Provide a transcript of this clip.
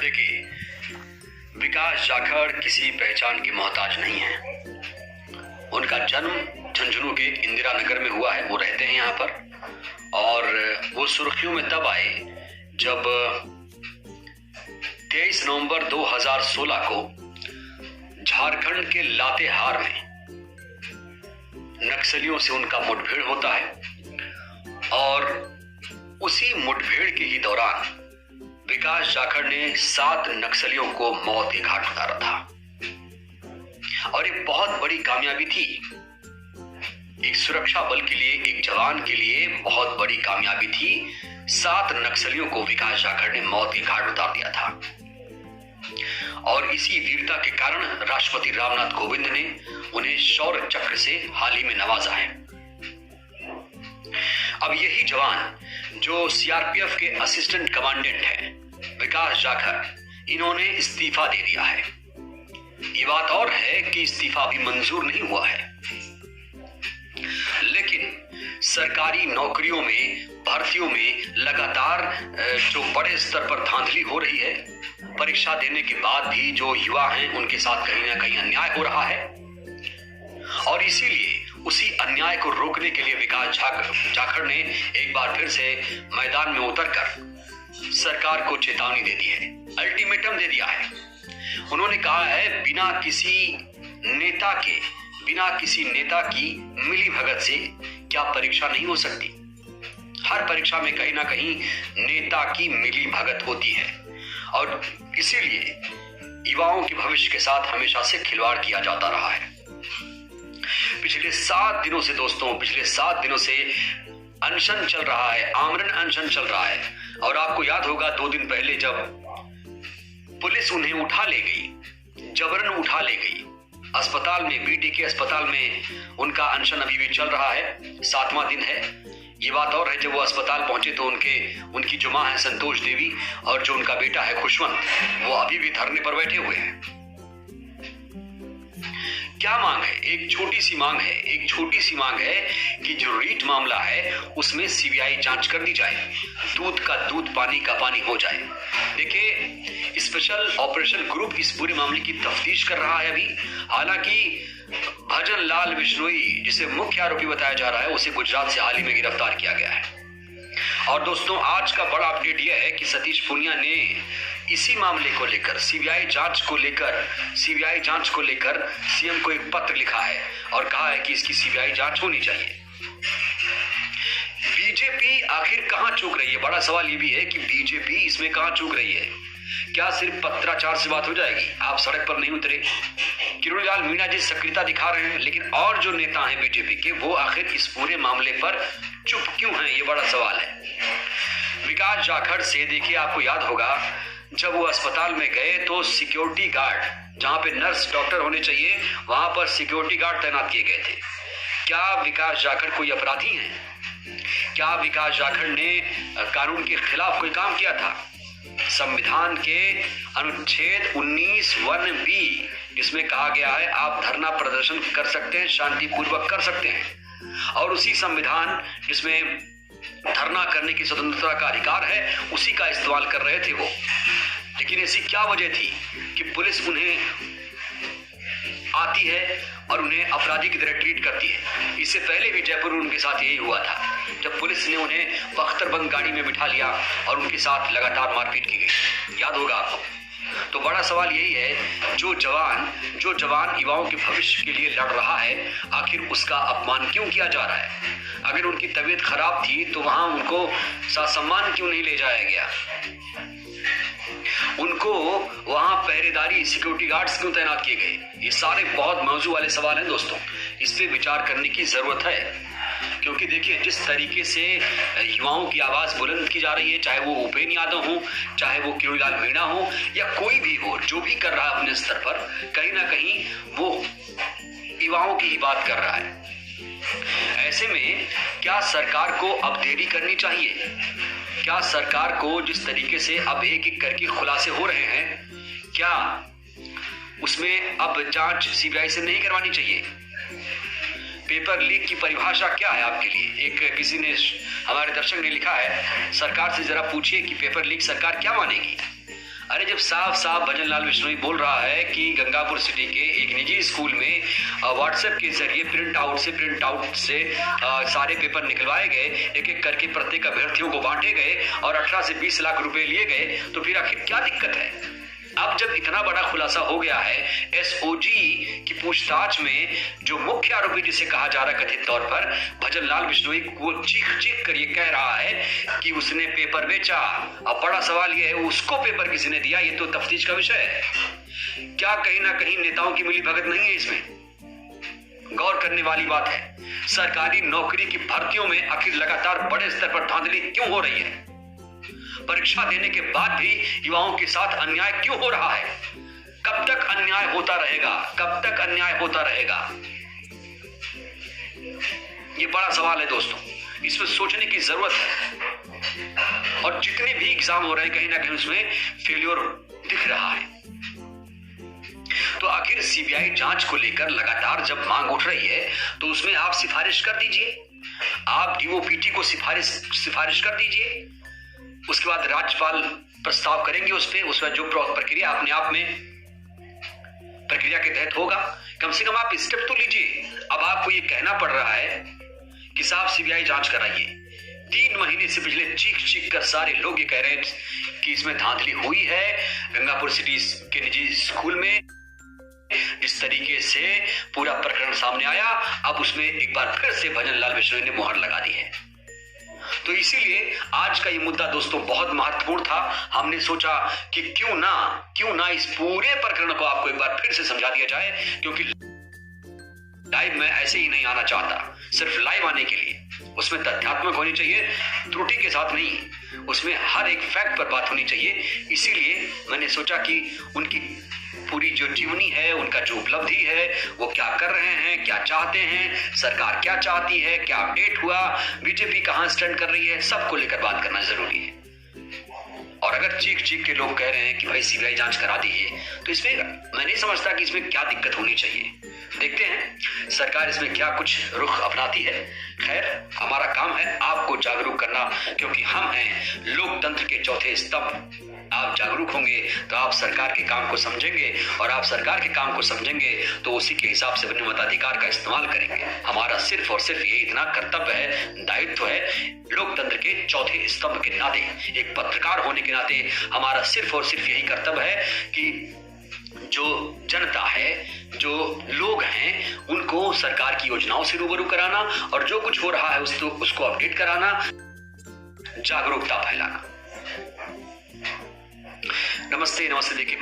देखिए, विकास जाखड़ किसी पहचान के मोहताज नहीं है। उनका जन्म झुंझुनू के इंदिरा नगर में हुआ है। वो रहते हैं यहाँ पर और वो सुर्खियों में तब आए जब 23 नवंबर 2016 को झारखंड के लातेहार में नक्सलियों से उनका मुठभेड़ होता है और उसी मुठभेड़ के ही दौरान विकास जाखड़ ने 7 नक्सलियों को मौत के घाट उतारा था। और एक बहुत बड़ी कामयाबी थी, एक सुरक्षा बल के लिए, एक जवान के लिए बहुत बड़ी कामयाबी थी। 7 नक्सलियों को विकास जाखड़ ने मौत के घाट उतार दिया था और इसी वीरता के कारण राष्ट्रपति रामनाथ कोविंद ने उन्हें शौर्य चक्र से हाल ही में नवाजा है। अब यही जवान जो सीआरपीएफ के असिस्टेंट कमांडेंट हैं, विकास जाखड़, इन्होंने इस्तीफा दे दिया है। ये बात और है कि इस्तीफा अभी मंजूर नहीं हुआ है, लेकिन सरकारी नौकरियों में, भर्तियों में लगातार जो बड़े स्तर पर धांधली हो रही है, परीक्षा देने के बाद भी जो युवा हैं उनके साथ कहीं ना कहीं अन्याय हो रहा है और इसीलिए उसी अन्याय को रोकने के लिए विकास जाखड़ ने एक बार फिर से मैदान में उतरकर सरकार को चेतावनी दे दी है, अल्टीमेटम दे दिया है। उन्होंने कहा है बिना किसी नेता की मिलीभगत से क्या परीक्षा नहीं हो सकती। हर परीक्षा में कहीं ना कहीं नेता की मिलीभगत होती है और इसीलिए युवाओं के भविष्य के साथ हमेशा से खिलवाड़ किया जाता रहा है। पिछले 7 दिनों से दोस्तों, पिछले 7 दिनों से अनशन चल रहा है, आमरण अनशन चल रहा है। और आपको याद होगा 2 दिन पहले जब पुलिस उन्हें उठा ले गई, जबरन उठा ले गई अस्पताल में, बीटीके अस्पताल में उनका अनशन अभी भी चल रहा है, 7वां दिन है। ये बात और है, जब वो अस्पताल पहुंचे तो उनकी जो मां है संतोष देवी और जो उनका बेटा है खुशवंत, वो अभी भी धरने पर बैठे हुए हैं। क्या मांग है? एक छोटी सी मांग है कि जो रीट मामला है उसमें सीबीआई जांच कर दी जाए, दूध का दूध, पानी का पानी हो जाए। देखिए, स्पेशल ऑपरेशन ग्रुप इस पूरे मामले की तफ्तीश कर रहा है अभी। हालांकि भजन लाल बिश्नोई, जिसे मुख्य आरोपी बताया जा रहा है, उसे गुजरात से हाल ही में गिरफ्तार किया गया है। और दोस्तों, आज का बड़ा अपडेट यह है कि सतीश पूनिया ने इसी मामले को लेकर, सीबीआई जांच को लेकर सीएम को एक पत्र लिखा है और कहा है कि इसकी सीबीआई जांच होनी चाहिए। बीजेपी आखिर कहां चूक रही है? बड़ा सवाल ये भी है कि बीजेपी इसमें कहां चूक रही है। क्या सिर्फ पत्राचार से बात हो जाएगी? आप सड़क पर नहीं उतरे, किरोड़ीलाल मीणा जी सक्रियता दिखा रहे हैं, लेकिन और जो नेता हैं बीजेपी के, वो आखिर इस पूरे मामले पर चुप क्यों हैं? ये बड़ा सवाल है। विकास जाखड़ से, देखिए, आपको याद होगा जब वो अस्पताल में गए तो सिक्योरिटी गार्ड, जहां पे नर्स डॉक्टर होने चाहिए, वहां पर सिक्योरिटी गार्ड तैनात किए गए थे। क्या विकास जाखड़ कोई अपराधी हैं? क्या विकास जाखड़ ने कानून के खिलाफ कोई काम किया था? संविधान के अनुच्छेद 19(1)(b), जिसमें कहा गया है आप धरना प्रदर्शन कर सकते हैं, शांतिपूर्वक कर सकते हैं, और उसी संविधान जिसमें धरना करने की स्वतंत्रता का अधिकार है, उसी का इस्तेमाल कर रहे थे वो। लेकिन ऐसी क्या वजह थी कि पुलिस उन्हें आती है और उन्हें अपराधी की तरह ट्रीट करती है? इससे पहले भी जयपुर में उनके साथ यही हुआ था, जब पुलिस ने उन्हें बख्तरबंद गाड़ी में बिठा लिया और उनके साथ लगातार मारपीट की गई, याद होगा आपको। तो बड़ा सवाल यही है, जो जवान युवाओं के भविष्य के लिए लड़ रहा है, आखिर उसका अपमान क्यों किया जा रहा है? अगर उनकी तबीयत खराब थी तो वहां उनको सम्मान क्यों नहीं ले जाया गया? उनको वहां पहरेदारी, सिक्योरिटी गार्ड्स क्यों तैनात किए गए? ये सारे बहुत मौजू वाले सवाल हैं दोस्तों, इस पे विचार करने की जरूरत है। क्योंकि देखिए, जिस तरीके से युवाओं की आवाज बुलंद की जा रही है, चाहे वो उपेन्द्र यादव हो, चाहे वो किरोड़ीलाल मीणा हो, या कोई भी हो, जो भी कर रहा है अपने स्तर पर, कहीं ना कहीं वो युवाओं की ही बात कर रहा है। ऐसे में क्या सरकार को अब देरी करनी चाहिए? क्या सरकार को जिस तरीके से अब एक एक करके खुलासे हो रहे हैं, क्या उसमें अब जांच सीबीआई से नहीं करवानी चाहिए? पेपर लीक की परिभाषा क्या है आपके लिए? एक किसी ने, हमारे दर्शक ने लिखा है, सरकार से जरा पूछिए कि पेपर लीक सरकार क्या मानेगी। अरे जब साफ साफ भजन लाल बिश्नोई बोल रहा है कि गंगापुर सिटी के एक निजी स्कूल में व्हाट्सएप के जरिए प्रिंट आउट से सारे पेपर निकलवाए गए, एक एक करके प्रत्येक अभ्यर्थियों को बांटे गए और 18 से 20 लाख रुपए लिए गए, तो फिर आखिर क्या दिक्कत है? अब जब इतना बड़ा खुलासा हो गया है, एसओजी की पूछताछ में जो मुख्य आरोपी जिसे कहा जा रहा है कथित तौर पर भजन लाल बिश्नोई को चीख कर ये कह रहा है कि उसने पेपर बेचा। अब बड़ा सवाल ये है उसको पेपर किसने दिया, ये तो तफ्तीश का विषय है। क्या कहीं ना कहीं नेताओं की मिलीभगत नहीं है इसमें? गौर करने वाली बात है। सरकारी नौकरी की भर्तियों में आखिर लगातार बड़े स्तर पर धांधली क्यों हो रही है? परीक्षा देने के बाद भी युवाओं के साथ अन्याय क्यों हो रहा है? कब तक अन्याय होता रहेगा? कब तक अन्याय होता रहेगा? ये बड़ा सवाल है दोस्तों, इसमें सोचने की जरूरत है। और जितने भी एग्जाम हो रहे हैं कहीं ना कहीं उसमें फेल्योर दिख रहा है। तो आखिर सीबीआई जांच को लेकर लगातार जब मांग उठ रही है तो उसमें आप सिफारिश कर दीजिए, आप डीओपीटी को सिफारिश कर दीजिए। उसके बाद राज्यपाल प्रस्ताव करेंगे उस पर जो प्रक्रिया अपने आप में प्रक्रिया के तहत होगा। कम से कम आप स्टेप तो लीजिए। अब आपको ये कहना पड़ रहा है कि साहब सीबीआई जांच कराइए। 3 महीने से पिछले चीख कर सारे लोग ये कह रहे हैं कि इसमें धांधली हुई है। गंगापुर सिटी के निजी स्कूल में जिस तरीके से पूरा प्रकरण सामने आया, अब उसमें एक बार फिर से भजन लाल बिश्नोई ने मुहर लगा दी है। तो इसीलिए आज का ये मुद्दा दोस्तों बहुत महत्वपूर्ण था। हमने सोचा कि क्यों ना इस पूरे प्रकरण को आपको एक बार फिर से समझा दिया जाए, क्योंकि लाइव में ऐसे ही नहीं आना चाहता। सिर्फ लाइव आने के लिए उसमें तथ्यात्मक होनी चाहिए, त्रुटि के साथ नहीं। उसमें हर एक फैक्ट पर बात होनी चाहिए। इसीलिए मैंने सोचा कि उनकी पूरी जो जीवनी है, उनका जो उपलब्धि है, वो क्या कर रहे हैं, क्या चाहते हैं, सरकार क्या चाहती है, क्या अपडेट हुआ, बीजेपी कहां स्टैंड कर रही है, सबको लेकर बात करना जरूरी है। और अगर चीख के लोग कह रहे हैं कि भाई सीबीआई जांच करा दीजिए, तो इसमें मैं नहीं समझता कि इसमें क्या दिक्कत होनी चाहिए। देखते हैं सरकार इसमें क्या कुछ रुख अपनाती है। खैर, हमारा काम है आपको जागरूक करना, क्योंकि हम हैं लोकतंत्र के चौथे स्तंभ। आप जागरूक होंगे तो आप सरकार के काम को समझेंगे, और आप सरकार के काम को समझेंगे तो उसी के हिसाब से अपने मताधिकार का इस्तेमाल करेंगे। हमारा सिर्फ और सिर्फ ये इतना कर्तव्य है, दायित्व है, लोकतंत्र के चौथे स्तंभ के नाते, एक पत्रकार होने के नाते हमारा सिर्फ और सिर्फ यही कर्तव्य है कि जो जनता है, जो लोग हैं, उनको सरकार की योजनाओं से रूबरू कराना, और जो कुछ हो रहा है उसको अपडेट कराना, जागरूकता फैलाना। नमस्ते। देखिए